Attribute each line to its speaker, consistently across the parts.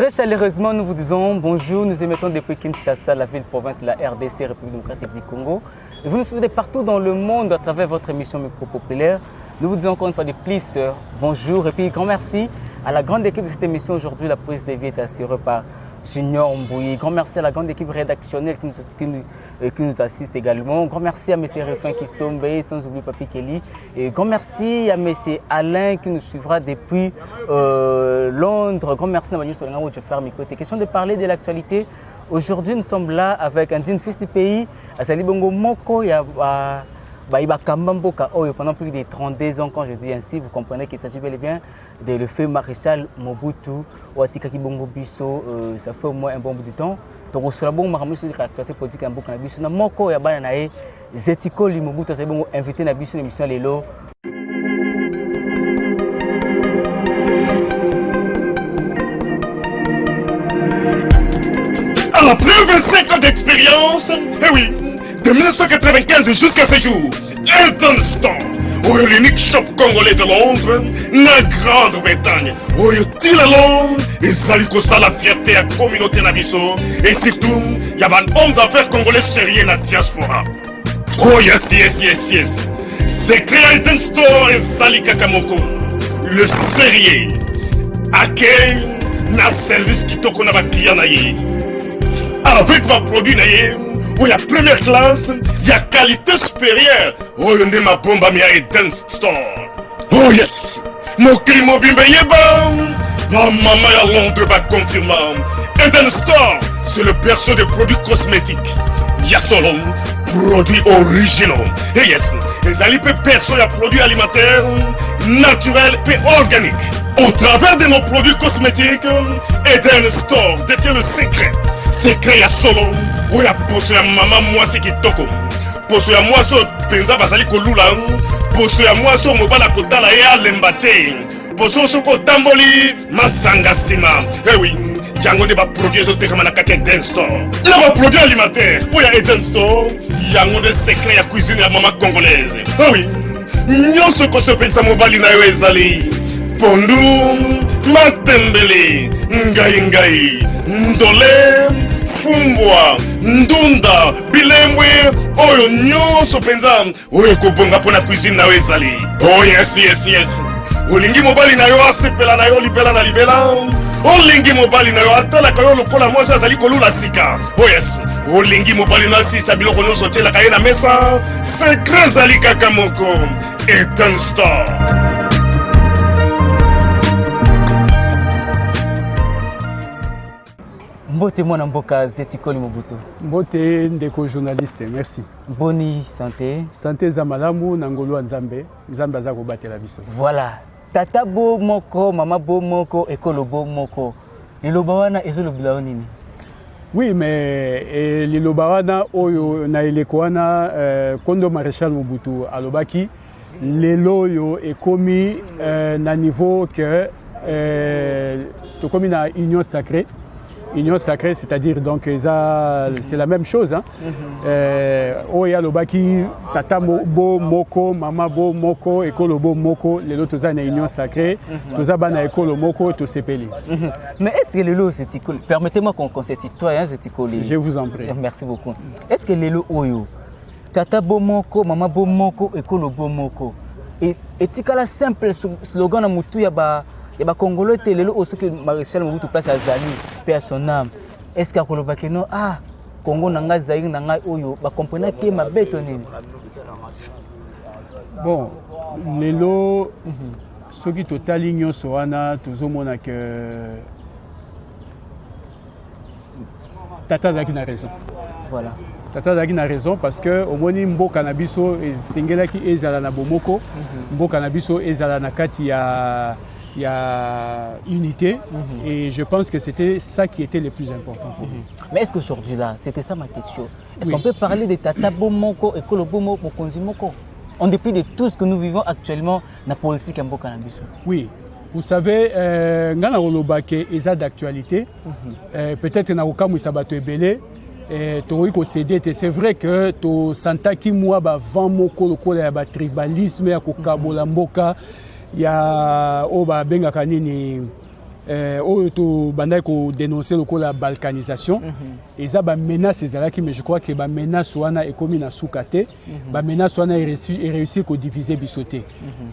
Speaker 1: Très chaleureusement, nous vous disons bonjour. Nous émettons depuis Kinshasa, la ville-province de la RDC, République démocratique du Congo. Et vous nous suivez partout dans le monde à travers votre émission Micro Populaire. Nous vous disons encore une fois de plus bonjour et puis grand merci à la grande équipe de cette émission. Aujourd'hui, la prise de vie est assurée par Junior Mbouyi. Grand merci à la grande équipe rédactionnelle qui nous assiste également. Grand merci à M. Refin Kisombe, sans oublier Papi Kelly. Et grand merci à M. Alain qui nous suivra depuis Londres. Grand merci à Manu Solenga où je fais mes côtés. Question de parler de l'actualité. Aujourd'hui, nous sommes là avec un digne fils du pays, Azali Bongo Moko. Pendant plus de 32 ans, quand je dis ainsi, vous comprenez qu'il s'agit bel et bien de le feu maréchal Mobutu, Ouatika Kibongo Bisso, ça fait au moins un bon bout de temps. Donc, on se l'a bon, on sur l'actualité politique un peu comme Bisso. Moko, Yabana, Zetiko Mobutu, c'est bon, invité à Bisso, l'émission Lelo.
Speaker 2: Après 25 ans d'expérience, eh oui, de 1995 jusqu'à ce jour, Elton Store, l'unique shop congolais de Londres, la Grande-Bretagne, où il la Londres, et Zaliko ça la fierté à la communauté Nabiso, et surtout, il y a un homme d'affaires congolais sérieux dans la diaspora. Oh yes, yes, yes, yes. C'est créé Elton Store et Zalika Kamoko, le sérieux, accueil, na service qui t'a qu'on a client naïe. Avec ma produit naïe, où il y a première classe, il y a qualité supérieure. Oh, il y a ma bombe à Eden Store. Oh yes, mon climat bimbe yeba. Ma maman à Londres va confirmer. Eden Store, c'est le berceau des produits cosmétiques. Il y a solo, produits originaux. Et yes, les alipes perso y a produits alimentaires, naturels et organiques. Au travers de nos produits cosmétiques, Eden Store détient le secret. Secret ya solo, où ya poso ya maman moi c'est qui toko. Poso ya moi so penza basali kolula, poso ya moi so mobala kotala ya lembate. Poso so ko tamboli masanga sima. Eh oui, yango ne ba produit zo te kama na kati Eden Store. Na ba produit alimentaire, où ya Eden Store, yango de secret ya cuisine ya maman congolaise. Eh oui, nyonso ko so penza mobali na yo ezali. Pondu, matembele, ngai, ndole, fumbwa, ndunda, bilemwe, oyo nyonso penza, oyo kobonga pona cuisine na ezali. Oh yes, yes, yes. Olingi mobali na yo asepela na yo libela na libela. Olingi mobali na yo atala kayo lokola mwasi azali kolula sika. Oh yes. Olingi mobali na si sabiloko nyonso tela kaye na mesa. Secret zali kaka moko. Eden Store.
Speaker 1: Mbote mwana mboka Zetiko Mobutu.
Speaker 3: Mbote ndeko journaliste, merci.
Speaker 1: Boni santé.
Speaker 3: Santé za malamu na ngolo nzambe. Nzambe aza ko batela biso.
Speaker 1: Voilà. Tata bo moko, mama bo moko, ekolo bo moko. Liloba wana ezolo bilao nini?
Speaker 3: Oui, mais liloba wana oyo na eleko wana kondo maréchal Mobutu alobaki lelo yo ekomi na niveau que to komi na union sacrée. Union sacrée, c'est-à-dire donc c'est la même chose. Hein? Oya lobaki tata bo moko, mama bo moko, ekolo bo moko, les autres na union sacrée, tous bana ekolo moko, tous sepeli.
Speaker 1: Mais est-ce que lelo c'est tikoli? Permettez-moi qu'on se tutoie, hein, c'est tikoli.
Speaker 3: Je vous en prie.
Speaker 1: Merci beaucoup. Est-ce que lelo oyo tata bo moko, mama bo moko, ekolo bo moko? Et tikala simple slogan na mutu ya ba il y a des Congolais qui sont que Maréchal Mobutu place à Zali, paix à son âme. Est-ce qu'il y a des non ah Congo nanga Zaïre nanga oyo ba comprendre que ma bête nini.
Speaker 3: Bon, lelo ceux qui total union soana tozomona que Tata Zaki n'a raison.
Speaker 1: Voilà.
Speaker 3: Tata Zaki n'a raison parce que au moni mboka na biso esengelaki ezala na bomoko, mboka na biso ezala na kati il y a unité et je pense que c'était ça qui était le plus important pour nous.
Speaker 1: Mais est-ce qu'aujourd'hui là, c'était ça ma question. Est-ce qu'on peut parler de Tata Bomoko et Kolo Bomoko pour Konzi Moko en dépit de tout ce que nous vivons actuellement dans la politique en Bokanabis?
Speaker 3: Oui. Vous savez, ngana olobake eza d'actualité. Peut-être na okamu sabato ebele c'est vrai que to santaki moi ba vent moko lokola ya ba tribalisme ya kokabola mboka. Il y a Oba Benga Kanini to banda ko dénoncer la balkanisation et ça ba menace ezalaki, mais je crois que ba menace wana ekomi na sukate ba menace wana réussi ko diviser bisoté.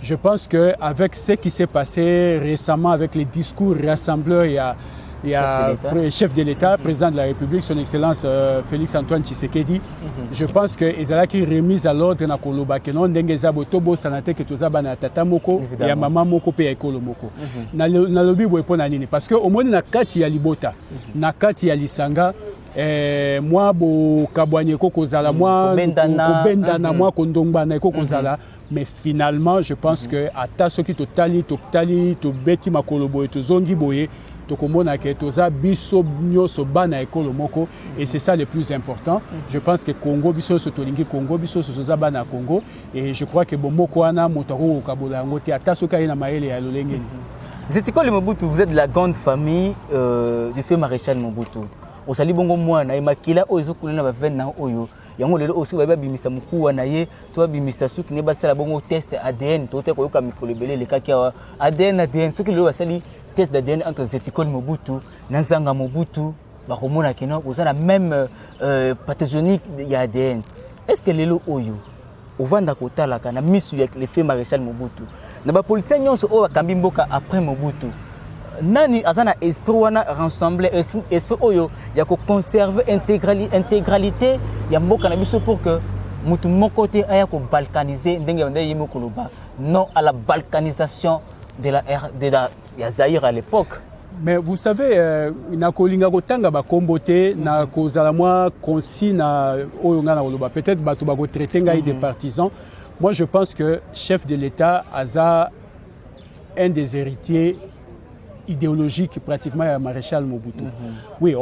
Speaker 3: Je pense que avec ce qui s'est passé récemment avec les discours rassembleurs, il y a chef de l'État, président de la République, son Excellence Félix Antoine Tshisekedi. Je pense que ezalaki remise à l'ordre na koloba que non ndenge za botobo sanate que toza na tata moko ya mama moko pe ekolo moko. Na lobi bo epona nini parce que au moins na kati ya libota, na kati ya lisanga moi bo kabwanye ko kozala moi kobenda na moi kondongba na ko kozala, mais finalement je pense que ata soki totali to beti makolo boye to zongi boye tokomona ke toza biso nyoso bana ekolo moko, et c'est ça le plus important. Je pense que Congo biso so tolingi Congo biso so za bana Congo, et je crois que bomoko wana motako kabola ngote ata soka ina maele ya lolenge.
Speaker 1: Zetikole Mobutu, vous êtes de la grande famille du feu maréchal Mobutu. Osali bongo mwana emakila oyo ezokulana ba vena oyo yango lelo aussi ba bimisa mukuwa na ye to bimisa suki ne basala bongo test ADN to te koyoka mikolo belele le kaki ADN soki lelo basali test d'ADN entre Zetikole Mobutu na Nzanga Mobutu bakomona kino ozana même pathogénique ya ADN. Est-ce que lelo oyo ovanda kotalaka na misu ya le feu maréchal Mobutu na ba politicien nyonso oyo bakambi mboka après Mobutu nani azana esprit wana rassembler esprit oyo ya ko conserver intégralité ya mboka na biso pour que mutu moko te aya ko balkaniser ndenge ndenge yimo koloba non à la balkanisation de la ya Zaïre à l'époque.
Speaker 3: Mais vous savez, na kolinga kotanga ba kombote na kozala moi consi na oyo ngana koloba peut-être batu ba ko traiter ngai des partisans. Moi je pense que chef de l'État aza un des héritiers idéologique pratiquement à Maréchal Mobutu. Oui,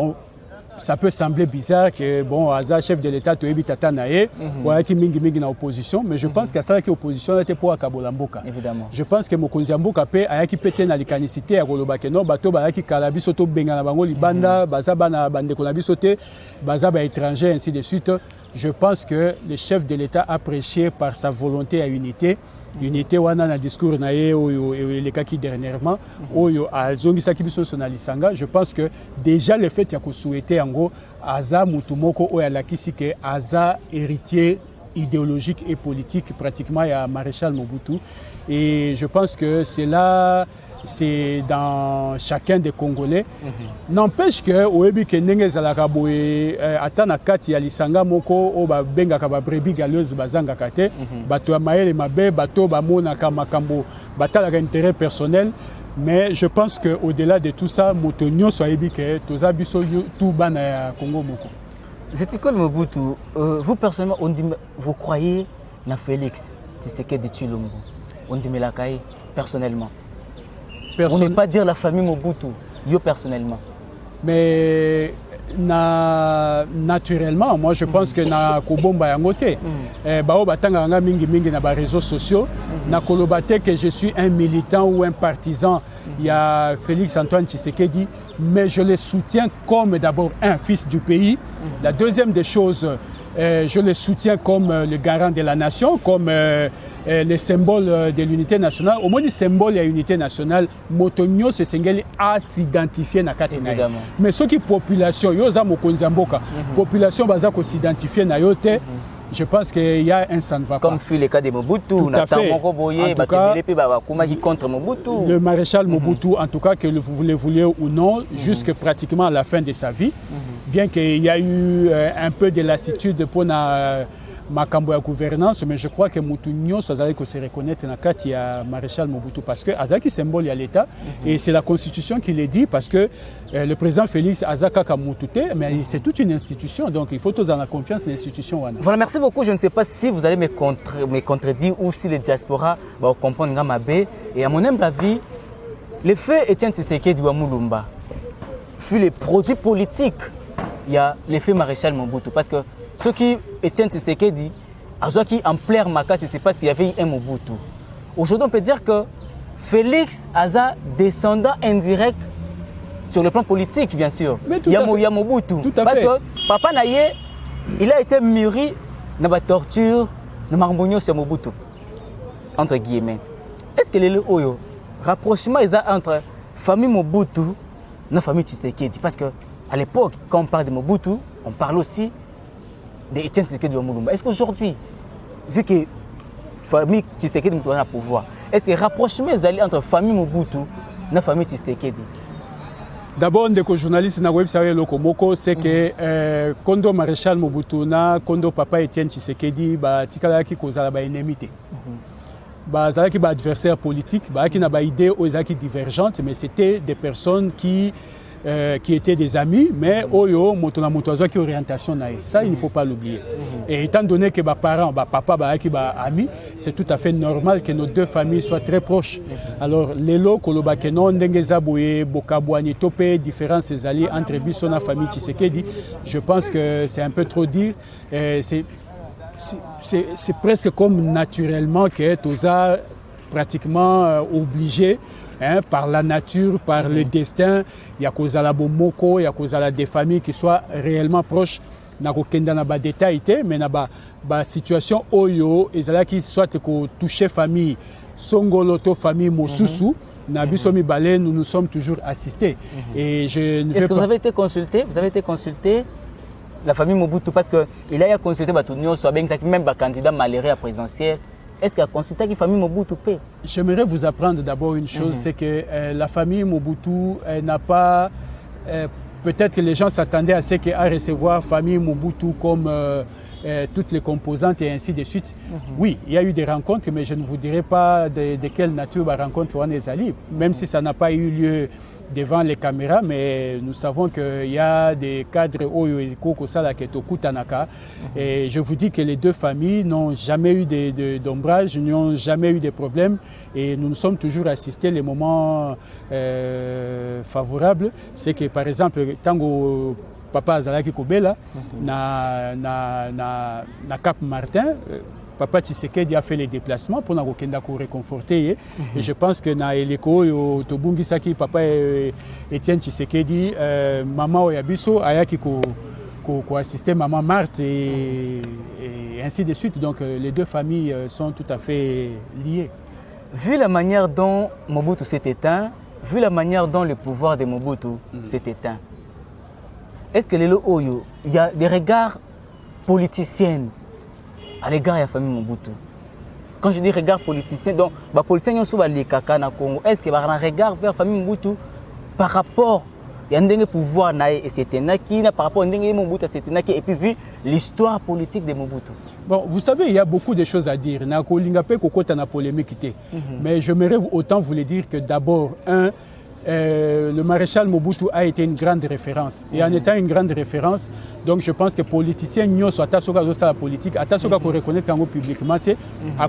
Speaker 3: ça peut sembler bizarre que bon, Aza chef de l'État to ebi tata nae, voilà qui mingi na opposition, mais je pense que ça qui opposition était pour Akabolamboka. Évidemment. Je pense que Mokonzi Mboka pe ayaki pété na likanicité à Koloba que non bato ba ki kalabi soto benga na bango libanda, baza bana bande ko na bisoté, baza ba étranger ainsi de suite. Je pense que le chef de l'État a prêché par sa volonté à unité. Unité wana na discours na ye oyo le kaki dernièrement oyo azongisa kibiso sona lisanga. Je pense que déjà le fait ya ko souhaiter yango aza mutu moko oyo alakisi ke aza héritier idéologique et politique pratiquement ya Maréchal Mobutu, et je pense que c'est là, c'est dans chacun des Congolais. N'empêche que oyebi ke ndenge ezalaka boye ata na kati ya lisanga moko o ba bengaka ba brebis galeuses bazangaka te, bato ya mayele mabe, bato bamonaka makambo batalaka intérêt personnel. Mais je pense qu'au-delà de tout ça, moto nyonso ayebi ke toza biso tout bana ya Congo moko.
Speaker 1: Zetikole Mobutu, vous personnellement, vous croyez na Félix Tshisekedi Tshilombo? On dit Melakaï personnellement. On ne peut pas dire la famille Mobutu, yo personnellement.
Speaker 3: Mais naturellement, moi je pense que na kobomba yangote, bao batanga nga mingi na ba réseaux sociaux, na kolobate que je suis un militant ou un partisan. Il y a Félix Antoine Tshisekedi, mais je le soutiens comme d'abord un fils du pays. La deuxième des choses, je le soutiens comme le garant de la nation, comme le symbole de l'unité nationale. Au moins le symbole de l'unité nationale, Motonio se sengeli à s'identifier na katina. Mais ce qui population, yoza mokonzi mboka, population baza ko s'identifier na yote. Je pense qu'il y a un ça ne va pas.
Speaker 1: Comme fut le cas de Mobutu, contre Mobutu.
Speaker 3: Le maréchal Mobutu, en tout cas, que vous le vouliez ou non, jusqu'à pratiquement à la fin de sa vie, bien qu'il y a eu un peu de lassitude pour ma gouvernance, mais je crois que Moutounio se reconnaître dans le cas de maréchal Mobutu, parce que Azaki symbole à l'État, et c'est la Constitution qui le dit, parce que le président Félix Azaka Kamoutouté, mais c'est toute une institution, donc il faut tous en la confiance dans l'institution.
Speaker 1: Voilà, merci beaucoup. Je ne sais pas si vous allez me contredire ou si les diasporas vont comprendre Ngamabé. Et à mon humble avis, le fait Etienne Tshisekedi Wamulumba fut les produits politiques. Il y a l'effet maréchal Mobutu, parce que ce qui Etienne Tshisekedi a qui en plaire Makassi, c'est parce qu'il y avait un Mobutu. Aujourd'hui, on peut dire que Félix Aza descendant indirect sur le plan politique, bien sûr. Il y a Mobutu. Parce que Papa Naye, il a été mûri dans la torture, dans la marbonio sur Mobutu. Entre guillemets. Est-ce que le rapprochement entre famille Mobutu, la famille Tshisekedi. Parce qu'à l'époque, quand on parle de Mobutu, on parle aussi d'Etienne Tshisekedi Lumumba. Est-ce qu'aujourd'hui, vu que la famille Tshisekedi est au pouvoir, est-ce que le rapprochement entre la famille Mobutu et la famille Tshisekedi?
Speaker 3: D'abord, les journalistes na web sare lokomoko c'est que kondo maréchal Mobutu na kondo papa Etienne Tshisekedi ba tikalaki kozala ba enemité. Ba zalaki ba adversaire politique, ba ki na ba idée aux zaki divergentes, mais c'était des personnes qui étaient des amis, mais oyo motona motozo qui orientation na ça il ne faut pas l'oublier. Et étant donné que ba parents, ba papa ba ki ba amis, c'est tout à fait normal que nos deux familles soient très proches. Alors lelo koloba ke non ndengeza boye bokabwani topé différences ezali entre biso na famille Tshisekedi, je pense que c'est un peu trop dire. C'est presque comme naturellement que Toza pratiquement obligé par la nature, par le destin. Il y a Kozala Bomoko, il y a Kozala des familles qui soient réellement proches. Nakokenda na ba détail mais na ba situation oyo ezala qui soit ko toucher famille Songoloto famille Mosusu. Na bisomi balé nous nous sommes toujours assistés. Et je ne
Speaker 1: Est-ce que vous avez été consulté? Vous avez été consulté la famille Mobutu parce que il a consulté Batunio Soabeng, même un candidat malheureux à présidentiel. Est-ce qu'il a consulté la famille Mobutu?
Speaker 3: J'aimerais vous apprendre d'abord une chose, c'est que la famille Mobutu n'a pas... peut-être que les gens s'attendaient à ce qu'à recevoir la famille Mobutu comme toutes les composantes et ainsi de suite. Oui, il y a eu des rencontres, mais je ne vous dirai pas de quelle nature la rencontre on est allé, même si ça n'a pas eu lieu devant les caméras, mais nous savons qu'il y a des cadres et je vous dis que les deux familles n'ont jamais eu d'ombrage, n'ont jamais eu de problèmes et nous nous sommes toujours assistés les moments favorables. C'est que par exemple, Tango Papa Azalaki Kobela, na Cap Martin, Papa Tshisekedi a fait les déplacements pour nous réconforter. Et je pense que na Eleko, Tobungi Saki, Papa Etienne Tshisekedi, Maman Oyabiso, Ayaki ko assister Maman Marthe et ainsi de suite. Donc les deux familles sont tout à fait liées.
Speaker 1: Vu la manière dont Mobutu s'est éteint, vu la manière dont le pouvoir de Mobutu s'est éteint, est-ce que il y a des regards politiciens à l'égard de la famille Mobutu? Quand je dis regard politicien, donc les politiciens sont les Kaka na Congo. Est-ce qu'il y a un regard vers la famille Mobutu par rapport à un pouvoir et par rapport à Mobutu et puis vu l'histoire politique de Mobutu?
Speaker 3: Bon, vous savez, il y a beaucoup de choses à dire. Mais j'aimerais autant vous le dire que d'abord, le maréchal Mobutu a été une grande référence. Et en étant une grande référence, donc je pense que les politiciens n'y sont pas la politique, pour reconnaître publiquement, à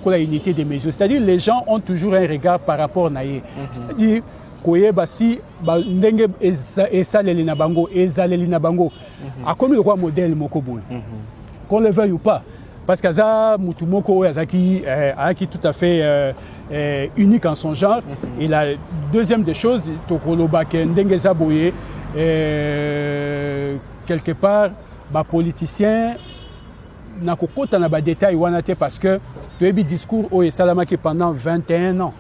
Speaker 3: la unité des mesures. C'est-à-dire que les gens ont toujours un regard par rapport à eux. C'est-à-dire koyeba si ndenge esaleli na bango a comme le roi modèle moko qu'on le veuille ou pas. Parce qu'Aza Moutoumoko Azaki tout à fait unique en son genre. Et la deuxième des choses, Tokoloba Kendengeza Boye, quelque part, les politiciens n'ont pas de détails parce que tu as eu discours au Salamaki pendant 21 ans.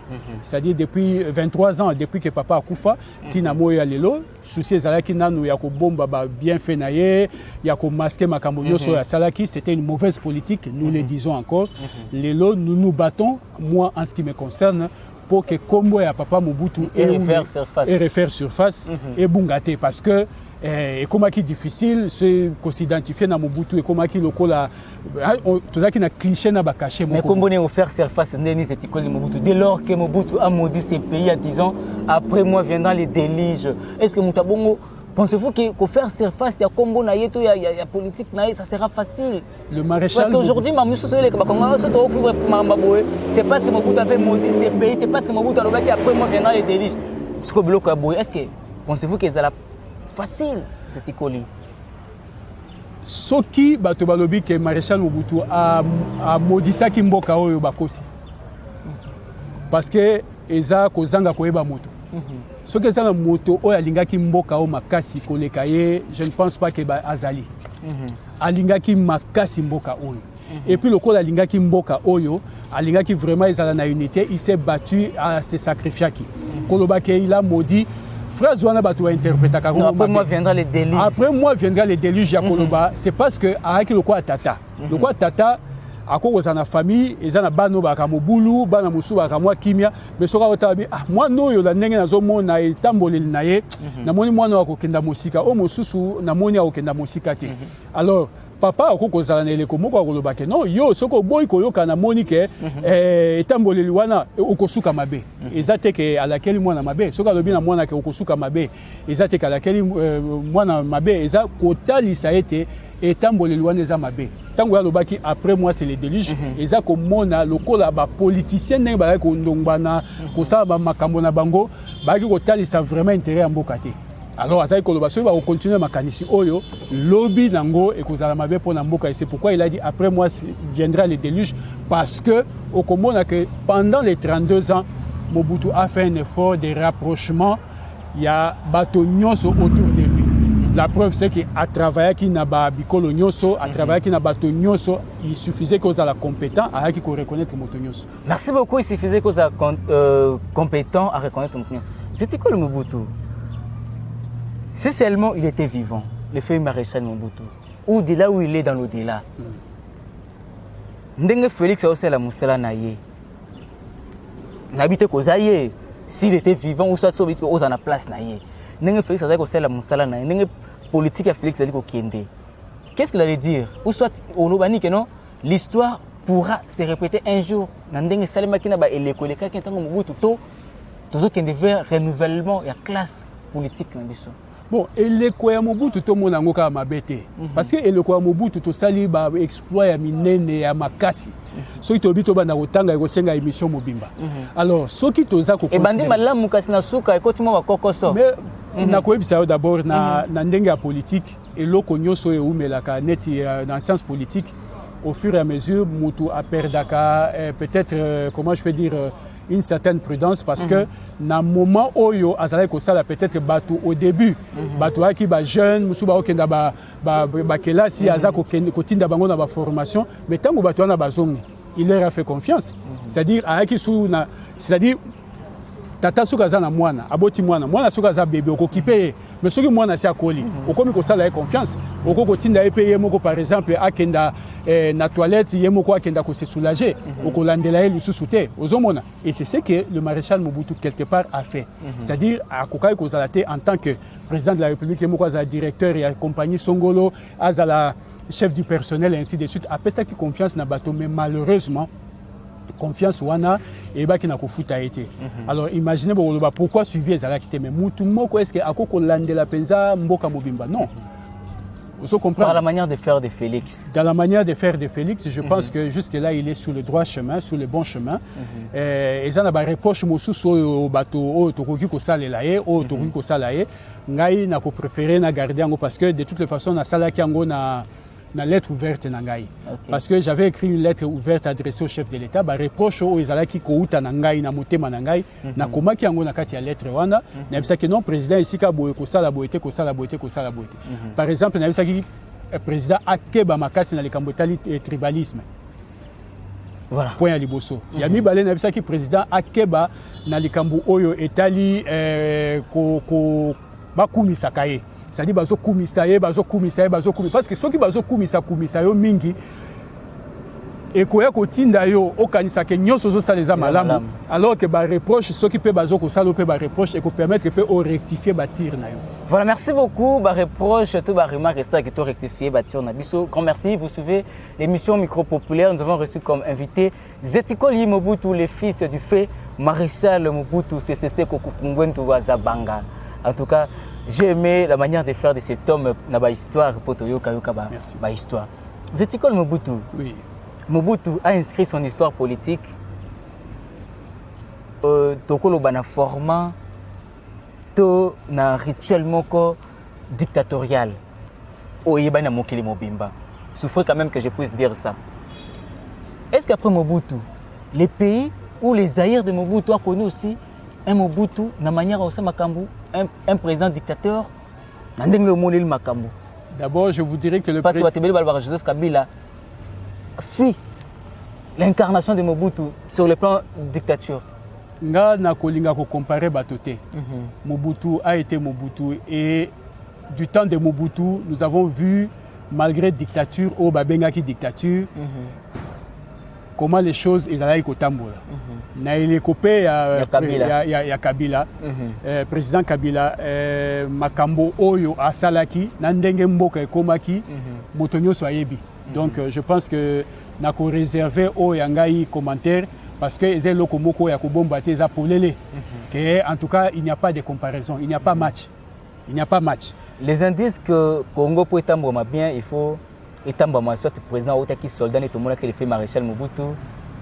Speaker 3: C'est-à-dire depuis 23 ans, depuis que papa a Koufa, Tina Moya Lelo, souci Zalaki Nanou Yako Bomba bien fait naïe, Yako masqué Makamoyo sur Salaki, c'était une mauvaise politique, nous le disons encore. Lelo, nous nous battons, moi en ce qui me concerne, pour que Kombo et papa Mobutu
Speaker 1: et refaire surface
Speaker 3: et Bungate parce que et comment qui difficile c'est qu'on s'identifie dans Mobutu et comment qui lokola tout ça qui n'a cliché n'a pas caché
Speaker 1: mais comment on faire surface Denis et Tikoli Mobutu dès lors que Mobutu a maudit ces pays à 10 ans après moi viendront les déluges. Est-ce que Mutabongo pensez-vous que faire surface il y a combo na yeto il y a politique na ça sera facile?
Speaker 3: Le maréchal
Speaker 1: parce qu'aujourd'hui c'est parce que Mobutu avait maudit ces pays, c'est parce que Mobutu a dit après moi viendront les déluges. Est-ce que pensez-vous que c'est facile cette école?
Speaker 3: Ce qui batobalobi que maréchal Mobutu a maudit ça qui mboka oyo bakosi parce que eza kozanga koyeba moto. Ce que ça la moto oyo alingaki mboka o makasi koleka ye, je ne pense pas que azali. Alingaki makasi mboka oyo. Et puis le col Alinga qui mboka oyo, Alinga qui vraiment est à la unité, il s'est battu à se sacrifier. Kolobake il a maudit. Phrase wana batu interpréter.
Speaker 1: Après moi viendra les déluges.
Speaker 3: Après moi viendra les déluges ya Koloba. C'est parce que avec le quoi tata. Le quoi tata ako za na famille eza na bano baka mobulu bana musu baka mwa kimia mais soka otabi moi no yo la ndenge nazo mona etamboleli na ye na moni mwana wa kokenda musika o mususu na moni ya kokenda musika te. Alors papa akoko za na eleko moko akoloba ke non yo soko boy koyoka na moni ke etamboleli wana okosuka mabe eza te ke alakeli mwana mabe soka lobi na mwana ke okosuka mabe eza te ke alakeli mwana mabe eza kotalisa ete etamboleli wana eza mabe. Tango ya lobaki après moi c'est les déluges eza ko mona lokola ba politicien ndenge ba ko ndombana ko sala ba makambo na bango ba ki ko talisa vraiment intérêt ya mboka te. Alors azali ko loba so ba ko continuer makanisi oyo lobby nango e ko zala mabe pour na mboka et c'est pourquoi il a dit après moi viendra les déluges parce que au komona que pendant les 32 ans Mobutu a fait un effort de rapprochement, il y a bato nyonso autour de lui. La preuve, c'est qu'à travailler qui n'a pas bicolo nyonso, à travailler qui n'a pas nyonso, il suffisait qu'on soit compétent à qui qu'on reconnaître moto nyonso.
Speaker 1: Merci beaucoup. Il suffisait qu'on soit compétent à reconnaître moto nyonso. C'était quoi le Mobutu? Si seulement il était vivant, le feu maréchal Mobutu, ou de là où il est dans l'au-delà. Ndenge Félix a aussi la moussala naïe. N'habite qu'aux aïe. S'il était vivant, ou soit sauvé aux en la place naïe. N'enge Félix a aussi la moussala naïe. N'enge politique à Félix a dit qu'il y. Qu'est-ce qu'il allait dire? Ou soit au Nobani que non, l'histoire pourra se répéter un jour. N'enge Salima qui n'a pas élecole, les cas qui ont Mobutu, tout ce qui devait renouvellement, il y a classe politique dans le
Speaker 3: bon, et le quoi Mobutu tout mon angoka mabete parce que le quoi Mobutu to sali ba exploit ya minene ya makasi so qui obito bana otanga ko senga émission mobimba alors so qui toza ko
Speaker 1: et bandi malamu kasi na suka ko timo ba kokoso
Speaker 3: mais na ko ebisa d'abord na ndenge ya politique et loko nyoso e umelaka neti dans science politique au fur et à mesure mutu a perdaka peut-être comment je peux dire une certaine prudence parce que na moment oyo azalaki kosala peut-être bato au début bato aki ba jeune musu ba okenda ba kelasi azako kotinda bango na ba formation mais tango bato na bazongi il leur a fait confiance c'est-à-dire aki suna c'est-à-dire tata suka za na mwana aboti mwana suka za bébé okokipe mais soki mwana si akoli okomi kosala confiance okoko tinda epeye moko par exemple akenda na toilette yemoko akenda ko se soulager okolandela lisusu te ozomona et c'est ce que le maréchal Mobutu quelque part a fait c'est-à-dire akokai kozala te en tant que président de la République yemoko za directeur et compagnie Songolo azala chef du personnel et ainsi de suite apesa ki confiance na bato mais malheureusement confiance wana et ba kina kofuta été. Alors imaginez pourquoi suivi ezala kité mais mutu moko est-ce que akoko landela penza mboka mobimba non. Vous comprenez?
Speaker 1: Par la manière de faire de Félix.
Speaker 3: Dans la manière de faire de Félix, je pense que jusque-là, il est sur le droit chemin, sur le bon chemin. Et ça n'a pas reproche au bateau, au Tokoki Kosalaye, au Tokoki Kosalaye. Ngai n'a pas préféré na garder parce que de toutes les façons, na salaki ango na lettre ouverte nangai parce que j'avais écrit une lettre ouverte adressée au chef de l'État ba reproche au ezalaki ko uta nangai na motema nangai na komaki yango na kati ya lettre wana na bisa que non président ici ka boye ko sala boyete par exemple na bisa ki président akeba makasi na likambo tali tribalisme
Speaker 1: voilà
Speaker 3: point ya liboso ya mibale na bisa ki président akeba na likambo oyo etali ko bakumisa kaye c'est-à-dire bazo kumisaye parce que ceux qui bazo kumisa yo mingi et koya kotinda yo okanisa ke nyonso zo saleza malamu alors que ba reproche ceux qui peut bazo ko salo peut ba reproche et ko permettre peut au rectifier ba tir na yo.
Speaker 1: Voilà, merci beaucoup ba reproche tout ba remarque ça que to rectifier ba tir na biso. Grand merci, vous suivez l'émission Micro Populaire, nous avons reçu comme invité Zetikoli Mobutu, le fils du fait maréchal Mobutu CCC Kokufungwentu wa Zabanga. En tout cas, j'ai aimé la manière de faire de cet homme dans la histoire pour la histoire. Zetikoli Mobutu.
Speaker 3: Oui.
Speaker 1: Mobutu a inscrit son histoire politique tokolo bana format to na rituellement dictatorial au yebana mokili mobimba. Souffre quand même que je puisse dire ça. Est-ce qu'après Mobutu, les pays où les aïeux de Mobutu ont connu aussi un Mobutu na manière aussi makambu un président dictateur
Speaker 3: d'abord je vous dirais que le
Speaker 1: parce que Joseph Kabila fui l'incarnation de Mobutu sur le plan dictature.
Speaker 3: Nga na kolinga ko comparer batoté. Mobutu a été Mobutu et du temps de Mobutu, nous avons vu malgré dictature au babengaki dictature comment les choses ils allaient kotambola. Na ile kopé ya Kabila, président Kabila makambo oyo asalaki na ndenge mboka ekomaki motonyo so ayebi. Donc je pense que na ko réserver au yangai commentaire parce que les locomoko ya kobomba te za polele que en tout cas il n'y a pas de comparaison, il n'y a pas match. Il n'y a pas match.
Speaker 1: Les indices que Congo peut étendre bien, il faut étendre soit le président ou qui soldat et tout le monde qui fait maréchal Mobutu,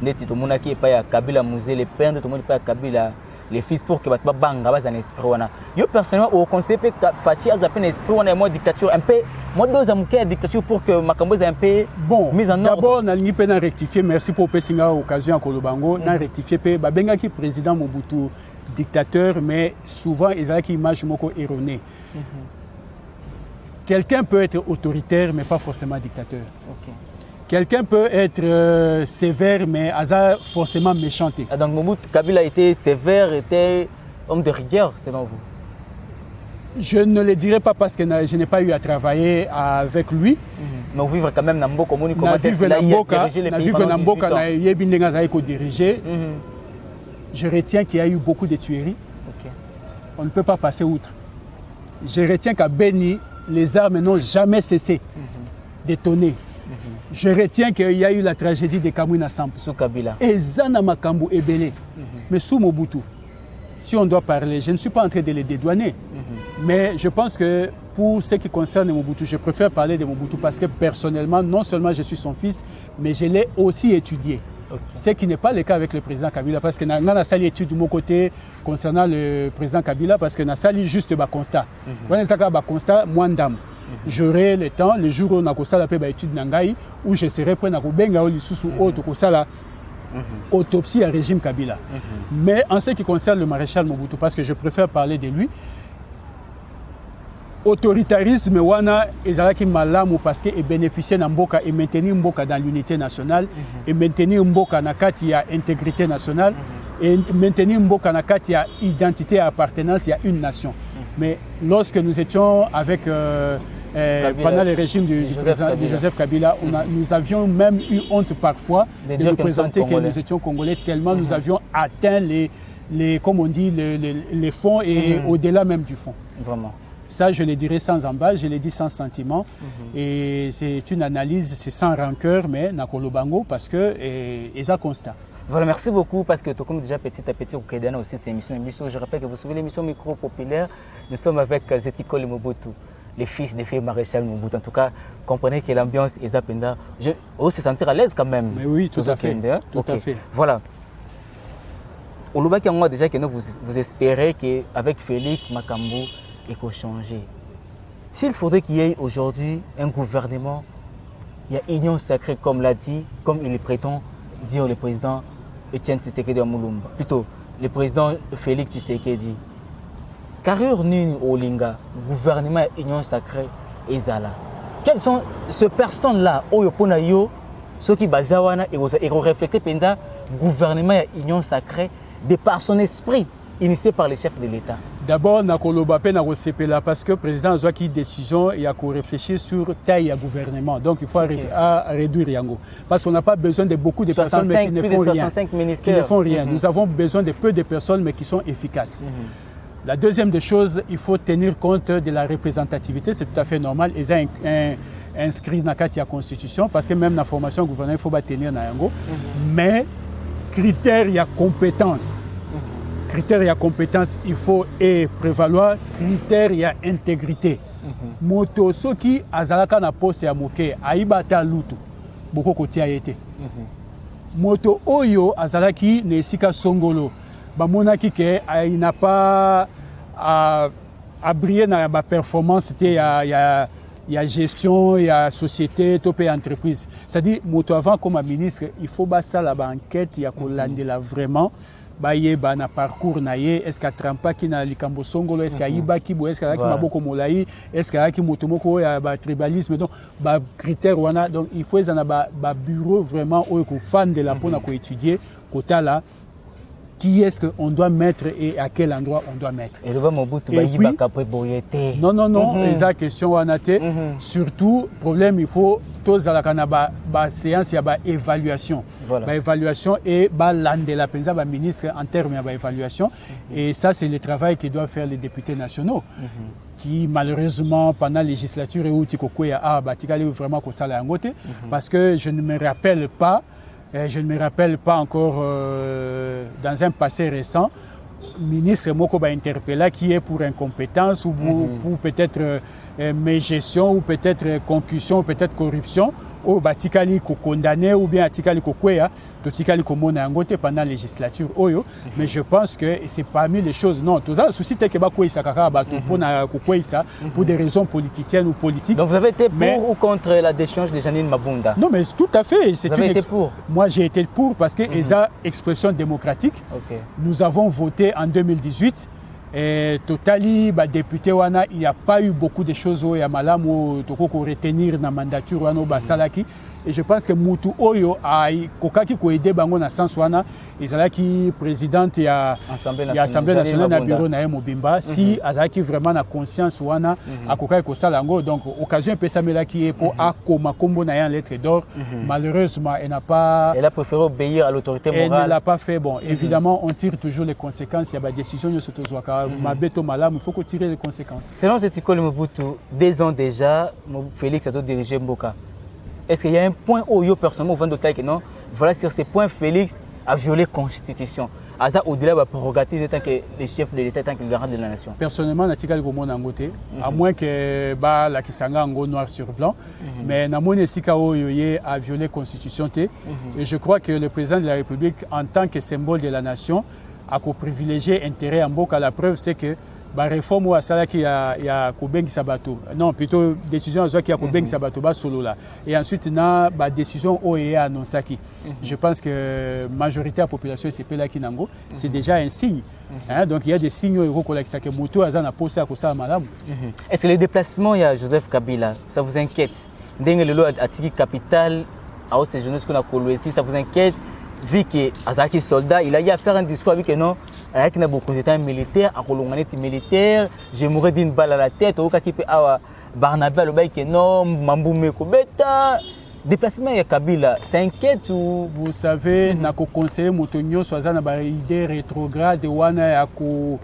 Speaker 1: net tout le monde qui est pas Kabila Musée, les pères tout le monde pas Kabila les fils pour que batba banga bas en esprit wana. Yo personnellement au conseil que Fatia a peine esprit wana mode dictature un peu mode deux amouké dictature pour que Makambo un peu
Speaker 3: bon
Speaker 1: mise en ordre.
Speaker 3: D'abord na lingi pena rectifier, merci pour pesinga occasion à Kolobango, na rectifier pe ba benga ki président Mobutu dictateur mais souvent ils ont qui image moko erronée. Quelqu'un peut être autoritaire mais pas forcément dictateur. Okay. Quelqu'un peut être sévère mais hasard forcément méchanté.
Speaker 1: Ah, donc Mobutu Kabila était sévère, était homme de rigueur selon vous?
Speaker 3: Je ne le dirais pas parce que je n'ai pas eu à travailler avec lui.
Speaker 1: Mais vous vivez quand même dans Mboka, comment
Speaker 3: est-ce qu'il a dirigé les pays pendant 18 ans? Dirigé. Je retiens qu'il y a eu beaucoup de tueries. Okay. On ne peut pas passer outre. Je retiens qu'à Beni, les armes n'ont jamais cessé de tonner. Je retiens qu'il y a eu la tragédie de Kamwina Samp.
Speaker 1: Sous Kabila.
Speaker 3: Et Zana Makambu est belé. Mais sous Mobutu, si on doit parler, je ne suis pas en train de les dédouaner. Mais je pense que pour ce qui concerne Mobutu, je préfère parler de Mobutu parce que personnellement, non seulement je suis son fils, mais je l'ai aussi étudié. Okay. Ce qui n'est pas le cas avec le président Kabila, parce que nous avons sali étude de mon côté concernant le président Kabila, parce que nous avons sali juste un constat. Nous avons un constat, moins d'âme. J'aurai le temps, le jour où on a fait l'étude Nangaï, où je serai prêt à faire autopsie à régime Kabila. Mais en ce qui concerne le maréchal Mobutu, parce que je préfère parler de lui, autoritarisme wana ezalaki malamu parce que bénéficier na mboka et maintenir mboka dans l'unité nationale et maintenir mboka na kati ya intégrité nationale et maintenir mboka na kati ya identité et appartenance à une nation. Mais lorsque nous étions avec pendant le régime de Joseph Kabila, nous avions même eu honte parfois de nous présenter que nous étions congolais tellement nous avions atteint comme on dit les fonds et au-delà même du fond.
Speaker 1: Vraiment.
Speaker 3: Ça, je le dirais sans embâche, je le dis sans sentiment. Et c'est une analyse, c'est sans rancœur, mais Nakolo Bango, parce que c'est un constat.
Speaker 1: Voilà, merci beaucoup, parce que comme déjà petit à petit, au Kédana aussi, cette émission. Je rappelle que vous suivez l'émission Micro Populaire. Nous sommes avec Zetiko Mobutu, les fils des filles maréchal Mobutu. En tout cas, comprenez que l'ambiance est zapenda. On se sentir à l'aise quand même.
Speaker 3: Mais oui, tout à fait. Tout à fait.
Speaker 1: Voilà. Au Lubaki, moi déjà que vous espérez qu'avec Félix Makambo, et qu'on change. S'il faudrait qu'il y ait aujourd'hui un gouvernement, il y a union sacrée comme l'a dit, comme il le prétend dire le président Etienne Tshisekedi Amulumba, plutôt le président Félix Tshisekedi. Carrure Nini Olinga, gouvernement et union sacrée et Zala. Quelles sont ces personnes-là, Oyoponayo, ceux qui basawana et refléter pendant gouvernement et union sacrée de par son esprit initié par les chefs de l'État?
Speaker 3: D'abord, parce que le président a pris une décision et a réfléchi sur taille à gouvernement. Donc, il faut réduire Yango. Parce qu'on n'a pas besoin de beaucoup de personnes mais qui ne font rien. Qui ne font rien. Nous avons besoin de peu de personnes mais qui sont efficaces. La deuxième des choses, il faut tenir compte de la représentativité. C'est tout à fait normal. Ils ont inscrit dans la Constitution parce que même dans la formation gouvernement, il faut tenir dans Yango. Mais, critères, il y a compétence. Critères, il y a compétence, il faut prévaloir. Critères, il y a intégrité. Moto, ceux qui azalaka na poste ya moke, aibata lutu, beaucoup kotia été. Moto oyo azalaki nesika songolo, bamonaki ke il n'a pas à briller dans la performance, il y a gestion, il y a société, topé entreprise. C'est-à-dire, moto avant comme ministre, il faut basa la enquête, il y a qu'on lande là vraiment. bayeba na parcours na ye, est-ce qu'à trampaki na likambo songolo, est-ce qu'à ibaki bo, est-ce qu'à ki maboko molai, est-ce qu'à ki motomoko ya ba tribalisme, donc ba critère wana, donc il faut ezana ba bureau vraiment au fan de la pona ko étudier kota là. Qui est-ce qu'on doit mettre et à quel endroit on doit mettre.
Speaker 1: Et le Mobutu ba yibaka après boyete.
Speaker 3: Non, esa question wana te. Surtout problème il faut tous à la canaba ba séance ya ba évaluation.
Speaker 1: Voilà.
Speaker 3: Ba évaluation et ba lande la penza ba ministre en termes ya ba évaluation et ça c'est le travail que doivent faire les députés nationaux. Qui malheureusement pendant la législature et où tikokoya a batikali vraiment ko sala ngote parce que je ne me rappelle pas encore dans un passé récent, ministre Moko ba interpellé qui est pour incompétence ou pour peut-être mégestion ou peut-être concussion ou peut-être corruption ou batikali ko condamné ou bien atikali ko kwea to tikali ko mona ngote pendant la législature oyo mais je pense que c'est parmi les choses non tout ça souci te ke ba kwesa kaka ba to pona ko kwesa pour des raisons politiciennes ou politiques.
Speaker 1: Donc vous avez été pour ou contre la déchange de Janine Mabunda?
Speaker 3: Non mais tout à fait, c'est une
Speaker 1: été pour.
Speaker 3: Moi j'ai été pour parce que esa expression démocratique. Nous avons voté en 2018. Et totali ba député wana il n'y a pas eu beaucoup de choses au yamalamu toko ko retenir na mandature wana ba salaki et je pense que mutu oyo ai kokaki ko aider bango na sens wana ezalaki présidente ya Assemblée nationale na bureau na Mobimba si azalaki vraiment na conscience wana akokaki ko salango donc occasion pesa melaki pour akoma kombo na ya lettre d'or malheureusement elle a
Speaker 1: préféré obéir à l'autorité morale.
Speaker 3: Elle ne l'a pas fait bon évidemment on tire toujours les conséquences il y a ba décision yo sotozwaka mabeto malam il faut qu'on tire les conséquences.
Speaker 1: Selon Tikoli Mobutu 2 ans déjà Félix a dirigé Mboka. Est-ce qu'il y a un point où yo personnellement vous vendez que non voilà sur ces points Félix a violé la constitution. Asa au-delà de la prérogative tant que les chefs de l'État tant que le garant de la nation.
Speaker 3: Personnellement na tikali ko mona ngote à moins que ba la kisanga ngo noir sur blanc mais na mona sika oyo ye a violé la constitution te et je crois que le président de la République en tant que symbole de la nation a privilégié intérêt en Mboka. La preuve c'est que la réforme ou ça qui a Kobengi Sabato non plutôt décision qui a Kobengi Sabato bas solo là et ensuite na ba décision OEA annoncé je pense que majorité de la population c'est là qui nango c'est déjà un signe donc il y a des signes au collecte que moto azana posé à kosa madame.
Speaker 1: Est-ce que les déplacements il y a Joseph Kabila ça vous inquiète ndenge lelo atiki capital à ces jeunes qu'on a Kolwezi ça vous inquiète vu que Azaki soldat il a eu à faire un discours avec non avec beaucoup de temps militaire à Kolonganeti militaire je mourrais d'une balle à la tête au cas qui peut avoir Barnabé le bail que non Mamboumé Kobeta déplacement ya Kabila ça inquiète ou
Speaker 3: vous savez na ko conseiller motonyo soza na ba idée rétrograde wana ya ko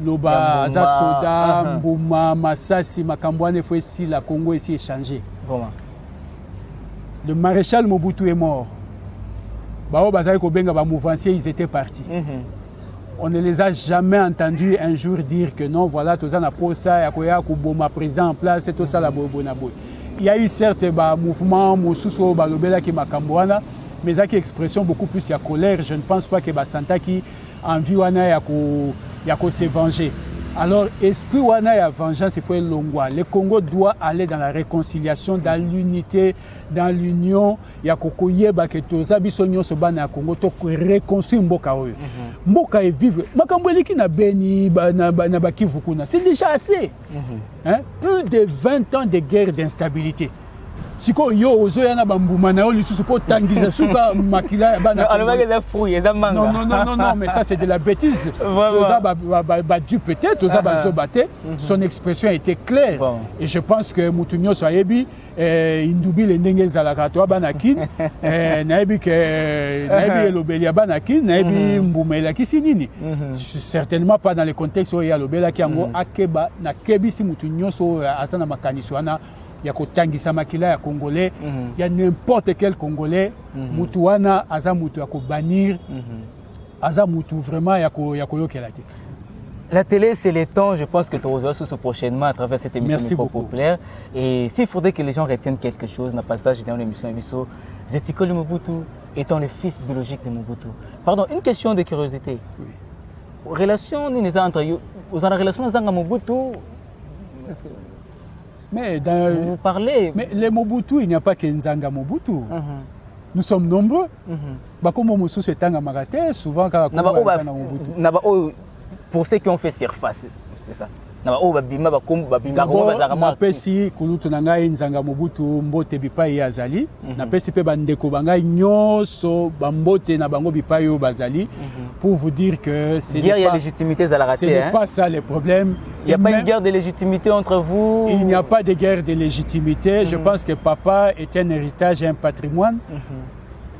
Speaker 3: loba za soda mbuma masasi makambwane faut ici la Congo ici échanger
Speaker 1: vraiment
Speaker 3: le maréchal Mobutu est mort. Ils étaient partis. On ne les a jamais entendus un jour dire que non, voilà, tout ça n'a pas ça, il y a un président en place, c'est tout ça la bonaboy. Il y a eu certes des mouvements, mais il y a une expression beaucoup plus de colère. Je ne pense pas que Santa qui a envie de se venger. Alors, esprit wana ya vengeance, il faut être longwa. Le Congo doit aller dans la réconciliation, dans l'unité, dans l'union. Il y a kokoyeba que toza biso nyonso bana ya Congo to reconstruire mboka oyo. Mboka est vivre. Makambweli ki na beni na Kivu kuna. C'est déjà assez. Plus de 20 ans de guerre d'instabilité. Siko yo ozo yana bambuma na oli susu po tangiza suka makila bana.
Speaker 1: Alors que les fruits, les mangas.
Speaker 3: Non, mais ça c'est de la bêtise. Oza ba du peut-être, oza ba zobate. Son expression était claire. Et je pense que Mutunyo Soyebi indubi le ndenge zalaka to banakin naibi ke naibi lobelia banakin naibi mbumela kisinini. Certainement pas dans le contexte où il y a lobela ki ango akeba na kebisi Mutunyo so asana makaniswana. Il y a Kotangisa Makila, il y a Congolais, il y a n'importe quel Congolais, Moutouana, Aza Moutou, il y a bannir, Aza Moutou, vraiment, il y a Koyokelati.
Speaker 1: La télé, c'est le temps, je pense que tu reçois ce prochainement à travers cette émission populaire. Et s'il faudrait que les gens retiennent quelque chose, dans le passage dans l'émission Zetikoli Mobutu étant le fils biologique de Mobutu. Pardon, une question de curiosité. Oui. Relation, nous avons une relation avec Mobutu.
Speaker 3: Mais
Speaker 1: vous parlez.
Speaker 3: Mais les Mobutu, il n'y a pas que Nzanga Mobutu. nous sommes nombreux. Comme Mousou c'est un amagaté, souvent quand
Speaker 1: pour ceux qui ont fait surface, c'est ça.
Speaker 3: Napesi kulutu na ngai nzanga Mobutu mbote bipai azali napesi pe bandeko bangai nyoso bambote na bango bipai yo bazali pour vous dire que c'est
Speaker 1: il y a légitimité à la rater,
Speaker 3: ce n'est pas ça le problème.
Speaker 1: Il n'y a pas une guerre de légitimité entre vous.
Speaker 3: Il n'y a pas de guerre de légitimité. Je pense que papa est un héritage et un patrimoine.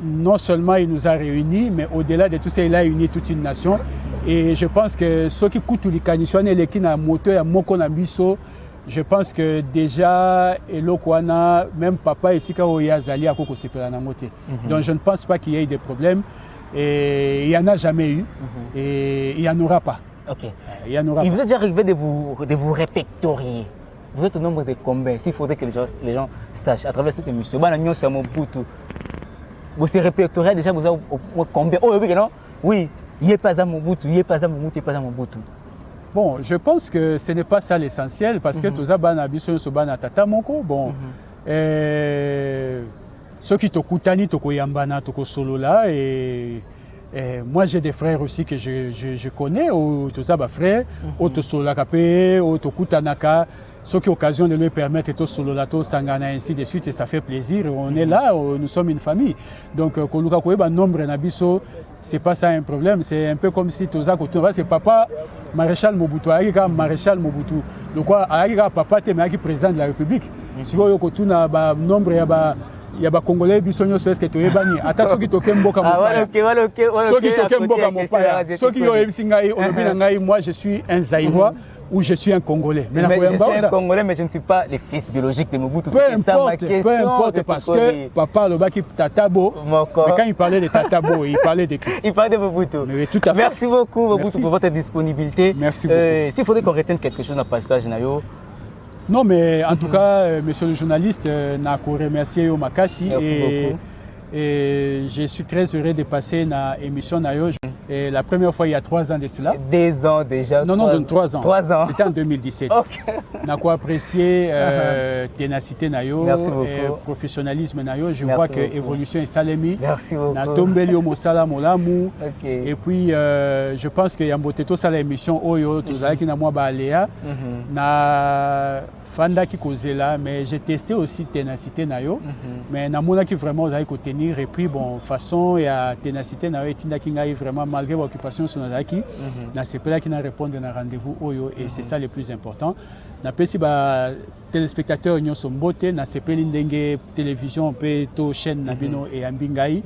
Speaker 3: Non seulement il nous a réunis, mais au-delà de tout ça, il a uni toute une nation. Et je pense que ceux qui coûtent les canissons et les qui n'ont moteur à Moko Nabiso, je pense que déjà, même papa ici, quand il y a Zali à Koko Sepelanamote. Donc je ne pense pas qu'il y ait des problèmes. Et il n'y en a jamais eu. Et il n'y en aura pas.
Speaker 1: Ok. Il vous est déjà arrivé de vous répertorier. Vous êtes au nombre de combien? S'il faudrait que les gens sachent à travers cette émission. Vous êtes répertorié déjà, vous avez combien? Oh oui, non? Oui. Il n'y a pas à Mobutu, il n'y a pas à Mobutu, il n'y a pas à Mobutu.
Speaker 3: Bon, je pense que ce n'est pas ça l'essentiel parce que tout ça, tata moko. Bon, ceux qui t'okutani, tokoyambana, tokosolola et moi j'ai des frères aussi que je connais, tout ça, frères, autosolola kapé, autokutanaka. Ce qui est occasion de lui permettre de sololato sangana ainsi de suite et ça fait plaisir. On est là, nous sommes une famille. Donc koluka koyeba nombre nabiso, c'est pas ça un problème. C'est un peu comme si toza koto c'est papa maréchal Mobutu, aïga maréchal Mobutu. Donc quoi aïga papa te mais président de la République. Si vous koto na ba nombre ya ba congolais bisonyo so est-ce que toyebani ata soki tokemboka mopaya. Soki tokemboka mopaya. Soki yo ebisingai olobina ngai moi je suis un Zaïrois. Ou je suis un Congolais.
Speaker 1: Mais je suis un Congolais, mais je ne suis pas le fils biologique de Mobutu.
Speaker 3: Peu importe, parce que papa le baki Tatabo, mais quand il parlait de Tatabo, il parlait de qui?
Speaker 1: Il parlait de Mobutu.
Speaker 3: Mais tout à fait.
Speaker 1: Merci beaucoup Mobutu pour votre disponibilité.
Speaker 3: Merci beaucoup.
Speaker 1: S'il faudrait qu'on retienne quelque chose dans le passage, Nayo.
Speaker 3: Non, mais en tout cas, monsieur le journaliste, n'a qu'à remercier Makassi.
Speaker 1: Merci beaucoup.
Speaker 3: Et je suis très heureux de passer dans l'émission Nayo. Et la première fois, il y a 3 ans de cela.
Speaker 1: 2 ans déjà.
Speaker 3: Non, 3 ans.
Speaker 1: 3 ans.
Speaker 3: C'était en 2017. On a quoi apprécier ténacité Nayo, et professionnalisme Nayo. Je vois que l'évolution est salémi.
Speaker 1: Merci beaucoup.
Speaker 3: Na tombelio mosala molamu. Et puis, je pense qu'il y a un beau této ça l'émission Oyo, tout ça qui n'a moi baléa. Na Fanda qui causait là, mais j'ai testé aussi ténacité Nayo. Mais Namona qui vraiment a tenir et puis bon façon il y a ténacité Nayo et Tinda qui a vraiment malgré l'occupation sur Nazaki, na c'est là qui n'a répondu à un rendez-vous Oyo et c'est ça le plus important. Na pesi ba téléspectateurs ñoo sont beauté na c'est l'indenge télévision pe to chaîne Nabino et Ambingai.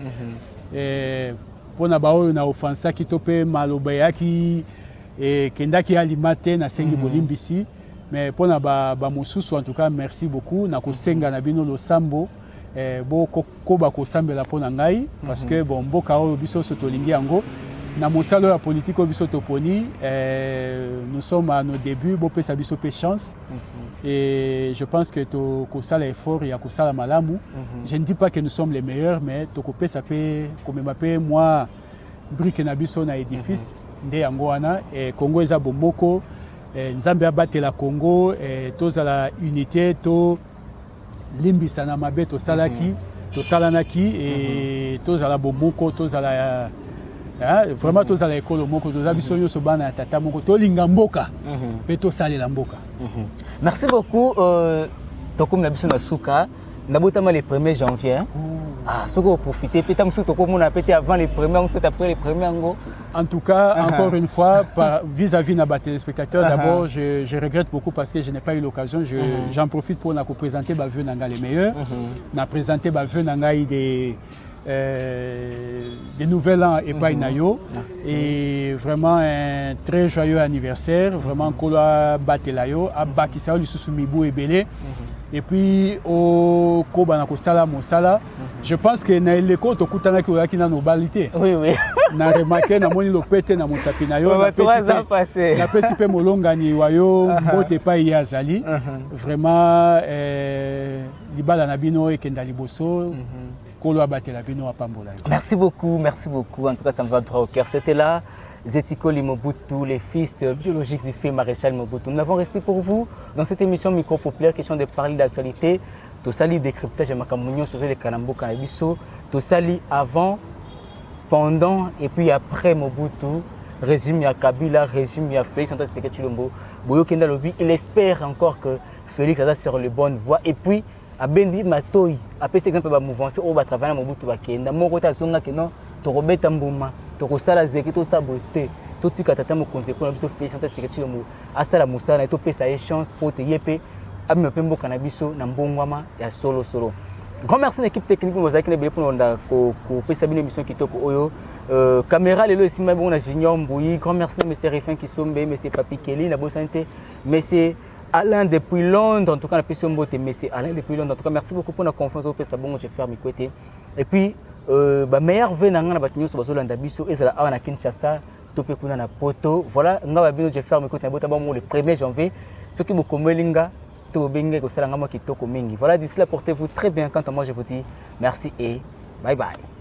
Speaker 3: Et pour na ba Oyo na offensa qui topé maloba qui et kenda qui alimate na sengi bolimbisi. Mais pour na ba mosusu en tout cas merci beaucoup na ko senga na bino lo sambo bo ko ba ko sambela pona ngai parce que bon mboka o biso sotolingi yango na mosalo ya politique o biso toponi nous sommes à nos débuts bo pesa biso pe chance et je pense que to ko sala effort ya ko sala malamu. Je ne dis pas que nous sommes les meilleurs mais to ko pesa pe ko memape moi brique na biso na édifice nde yango wana et Congo eza bomboko. Nzambe abatela Congo tozala unité to limbisana mabe to salaki to salanaki et tozala bomoko tozala vraiment tozala ekolo moko toza biso nyonso bana tata moko to linga mboka pe to salela mboka.
Speaker 1: Merci beaucoup tokom na biso na suka nabotama le 1er janvier. Ce que vous profitez, peut-être avant les premiers, ou après les premiers.
Speaker 3: En tout cas, encore une fois, vis-à-vis de nos téléspectateurs, d'abord, je regrette beaucoup parce que je n'ai pas eu l'occasion. J'en profite pour vous présenter Baveux Nanga les meilleurs. On a présenté Baveux Nanga des nouvel an et Nayo. Et vraiment un très joyeux anniversaire. Vraiment, Kola Batelayo, Abba Kisao, Lissousumibou et Belé. Et puis au Koba Sala Mosala, je pense que na eleko to kutana ki oyaki na nobalité.
Speaker 1: Oui.
Speaker 3: Na remarqué na moni lopete na mosapi na yo.
Speaker 1: 3 ans passés.
Speaker 3: Na pesi pe molongani wayo mbote pa yazali. Vraiment libala na bino e kenda liboso. Kolo abatela bino apambola.
Speaker 1: Merci beaucoup. En tout cas, ça me va droit au cœur. C'était là Zetiko Mobutu, les fils biologiques du fait maréchal Mobutu. Nous avons resté pour vous dans cette émission micro-populaire, question de parler d'actualité. tosali décryptage ya makambo nyonso ezoleka mboka na biso, tosali avant, pendant et puis après Mobutu, régime ya Kabila, régime ya Félix Antoine Tshisekedi Tshilombo. Boyo Kenda Lobi, il espère encore que Félix est sur les bonnes voies. Et puis, à Bendi Matoyi, après cet exemple, mouvance, on va travailler à Mobutu Bakenda. Mon côté, songa que non, to robeta mbuma, to kosala zeki, to saboter, to tika tata mo konsequence, biso Félix Antoine Tshisekedi Tshilombo. Asa la moussala, et to pesa échange pour te yepe, ami pembo cannabis, na mbongwama ya solo. Grand merci à l'équipe technique pour nous accueillir pour nous faire une émission qui est oyo. Caméra, les ici, on a Junior Mbouyi. Grand merci à M. Rifin qui sont M. Papi Kelly, la bonne santé. M. Alain depuis Londres, en tout cas, M. Alain depuis Londres. En tout cas, merci beaucoup pour la confiance au PSA. Bon, je vais faire mes côtés. Et puis, meilleur vœu, on a battu sur Bazola Ndabiso, et c'est là, on a Kinshasa, Topé Kuna na Poto. Voilà, on va bien, je vais faire mes côtés. Le 1er janvier, ce qui me commelinga. Voilà, d'ici là, portez-vous très bien. Quant à moi, je vous dis merci et bye bye.